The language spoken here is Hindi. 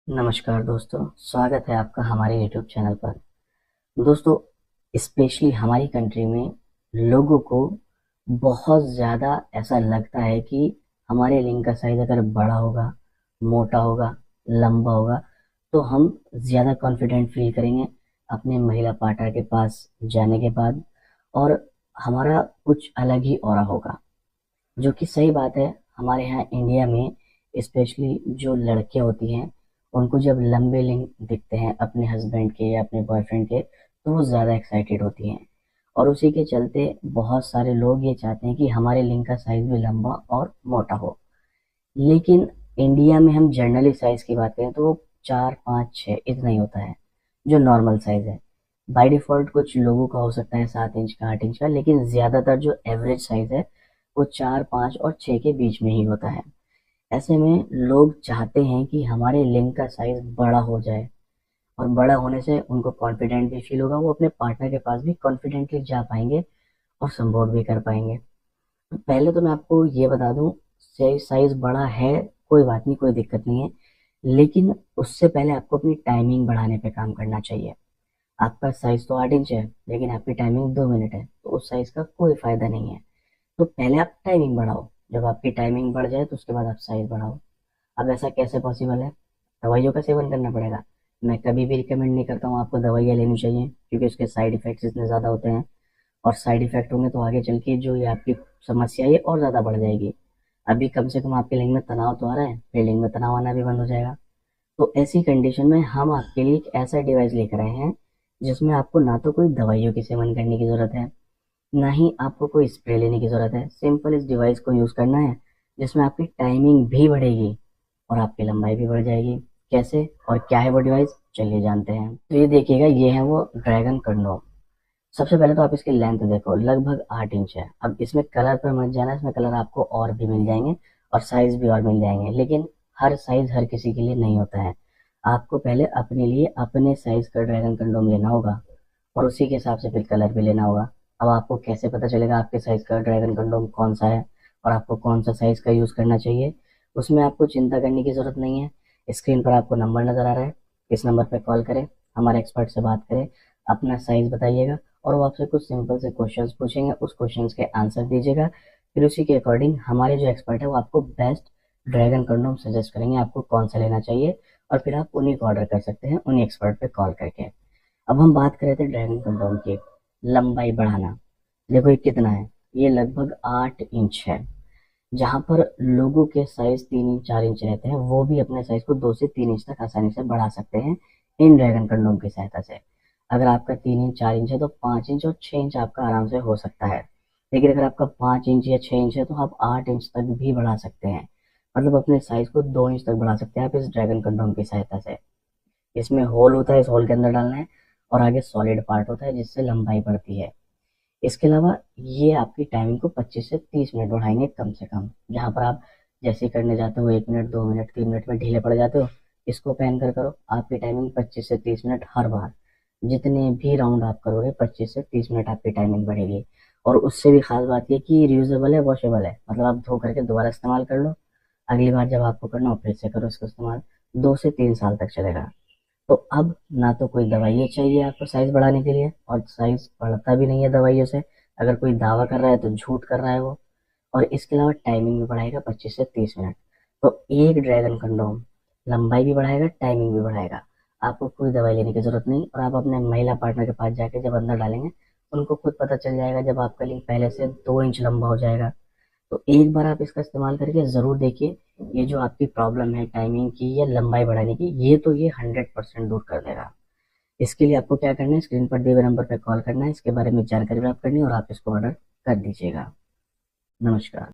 नमस्कार दोस्तों, स्वागत है आपका हमारे YouTube चैनल पर। दोस्तों, स्पेशली हमारी कंट्री में लोगों को बहुत ज़्यादा ऐसा लगता है कि हमारे लिंग का साइज़ अगर बड़ा होगा, मोटा होगा, लंबा होगा, तो हम ज़्यादा कॉन्फिडेंट फील करेंगे अपने महिला पार्टनर के पास जाने के बाद, और हमारा कुछ अलग ही ऑरा होगा। जो कि सही बात है। हमारे यहाँ इंडिया में स्पेशली जो लड़कियां होती हैं, उनको जब लंबे लिंग दिखते हैं अपने हस्बैंड के या अपने बॉयफ्रेंड के, तो वो ज़्यादा एक्साइटेड होती हैं। और उसी के चलते बहुत सारे लोग ये चाहते हैं कि हमारे लिंग का साइज भी लंबा और मोटा हो। लेकिन इंडिया में हम जनरली साइज की बात करें तो वो 4, 5, 6 इतना ही होता है, जो नॉर्मल साइज है। बाय डिफॉल्ट कुछ लोगों का हो सकता है 7 इंच का, 8 इंच का, लेकिन ज़्यादातर जो एवरेज साइज है वो 4, 5 और 6 के बीच में ही होता है। ऐसे में लोग चाहते हैं कि हमारे लिंग का साइज बड़ा हो जाए, और बड़ा होने से उनको कॉन्फिडेंट भी फील होगा, वो अपने पार्टनर के पास भी कॉन्फिडेंटली जा पाएंगे और संबोध भी कर पाएंगे। पहले तो मैं आपको ये बता दूं, साइज बड़ा है, कोई बात नहीं, कोई दिक्कत नहीं है, लेकिन उससे पहले आपको अपनी टाइमिंग बढ़ाने पे काम करना चाहिए। आपका साइज तो 8 इंच है, लेकिन आपकी टाइमिंग 2 मिनट है, तो उस साइज का कोई फायदा नहीं है। तो पहले आप टाइमिंग बढ़ाओ, जब आपकी टाइमिंग बढ़ जाए तो उसके बाद आप साइज बढ़ाओ। अब ऐसा कैसे पॉसिबल है? दवाइयों का सेवन करना पड़ेगा। मैं कभी भी रिकमेंड नहीं करता हूँ आपको दवाइयाँ लेनी चाहिए, क्योंकि उसके साइड इफेक्ट्स इतने ज़्यादा होते हैं, और साइड इफेक्ट होंगे तो आगे चल के जो ये आपकी समस्या है ये और ज़्यादा बढ़ जाएगी। अभी कम से कम आपके लिंग में तनाव तो आ रहा है, फिर लिंग में तनाव आना भी बंद हो जाएगा। तो ऐसी कंडीशन में हम आपके लिए एक ऐसा डिवाइस लेकर आए हैं जिसमें आपको ना तो कोई दवाइयों की सेवन करने की ज़रूरत है, ना ही आपको कोई स्प्रे लेने की ज़रूरत है। सिंपल इस डिवाइस को यूज़ करना है, जिसमें आपकी टाइमिंग भी बढ़ेगी और आपकी लंबाई भी बढ़ जाएगी। कैसे और क्या है वो डिवाइस, चलिए जानते हैं। तो ये देखिएगा, ये है वो ड्रैगन कंडोम। सबसे पहले तो आप इसकी लेंथ देखो, लगभग 8 इंच है। अब इसमें कलर पर मत जाना, इसमें कलर आपको और भी मिल जाएंगे और साइज भी और मिल जाएंगे, लेकिन हर साइज हर किसी के लिए नहीं होता है। आपको पहले अपने लिए अपने साइज का ड्रैगन कंडोम लेना होगा, और उसी के हिसाब से फिर कलर भी लेना होगा। अब आपको कैसे पता चलेगा आपके साइज का ड्रैगन कंडोम कौन सा है और आपको कौन सा साइज का यूज करना चाहिए? उसमें आपको चिंता करने की जरूरत नहीं है। स्क्रीन पर आपको नंबर नजर आ रहा है, इस नंबर पर कॉल करें, हमारे एक्सपर्ट से बात करें, अपना साइज बताइएगा, और वो आपसे कुछ सिंपल से क्वेश्चंस पूछेंगे, उस क्वेश्चंस के आंसर दीजिएगा। फिर उसी के अकॉर्डिंग हमारे जो एक्सपर्ट है वो आपको बेस्ट ड्रैगन कंडोम सजेस्ट करेंगे, आपको कौन सा लेना चाहिए, और फिर आप उन्हीं को ऑर्डर कर सकते हैं उन्हीं एक्सपर्ट पे कॉल करके। अब हम बात कर रहे थे ड्रैगन कंडोम की लंबाई बढ़ाना। देखो ये कितना है, ये लगभग 8 इंच है। जहां पर लोगों के साइज 3 इंच 4 इंच रहते हैं, वो भी अपने साइज को 2 से 3 इंच तक आसानी से बढ़ा सकते हैं इन ड्रैगन कंडोम की सहायता से। अगर आपका 3 इंच 4 इंच है तो 5 इंच और 6 इंच आपका आराम से हो सकता है। लेकिन अगर आपका 5 इंच या 6 इंच है तो आप 8 इंच तक भी बढ़ा सकते हैं। मतलब अपने साइज को 2 इंच तक बढ़ा सकते हैं आप इस ड्रैगन कंडोम की सहायता से। इसमें होल होता है, इस होल के अंदर डालना है, और आगे सॉलिड पार्ट होता है जिससे लंबाई बढ़ती है। इसके अलावा ये आपकी टाइमिंग को 25 से 30 मिनट बढ़ाएंगे कम से कम। जहां पर आप जैसे करने जाते हो 1 मिनट 2 मिनट 3 मिनट में ढीले पड़ जाते हो, इसको पहन कर करो, आपकी टाइमिंग 25 से 30 मिनट हर बार। जितने भी राउंड आप करोगे 25 से 30 मिनट आपकी टाइमिंग बढ़ेगी। और उससे भी खास बात ये कि रियूजेबल है, वॉशेबल है, मतलब आप धो करके दोबारा इस्तेमाल कर लो, अगली बार जब आपको करना हो फिर से करो इसको इस्तेमाल। 2 से 3 साल तक चलेगा। तो अब ना तो कोई दवाइयाँ चाहिए आपको साइज बढ़ाने के लिए, और साइज बढ़ता भी नहीं है दवाइयों से। अगर कोई दावा कर रहा है तो झूठ कर रहा है वो। और इसके अलावा टाइमिंग भी बढ़ाएगा 25 से 30 मिनट। तो एक ड्रैगन कंडोम लंबाई भी बढ़ाएगा, टाइमिंग भी बढ़ाएगा। आपको कोई दवाई लेने की जरूरत नहीं, और आप अपने महिला पार्टनर के पास जाके जब अंदर डालेंगे, उनको खुद पता चल जाएगा जब आपका लिंग पहले से 2 इंच लंबा हो जाएगा। तो एक बार आप इसका इस्तेमाल करके ज़रूर देखिए, ये जो आपकी प्रॉब्लम है टाइमिंग की या लंबाई बढ़ाने की, ये तो ये 100% दूर कर देगा। इसके लिए आपको क्या करना है, स्क्रीन पर दिए हुए नंबर पर कॉल करना है, इसके बारे में जानकारी प्राप्त करनी है, और आप इसको ऑर्डर कर दीजिएगा। नमस्कार।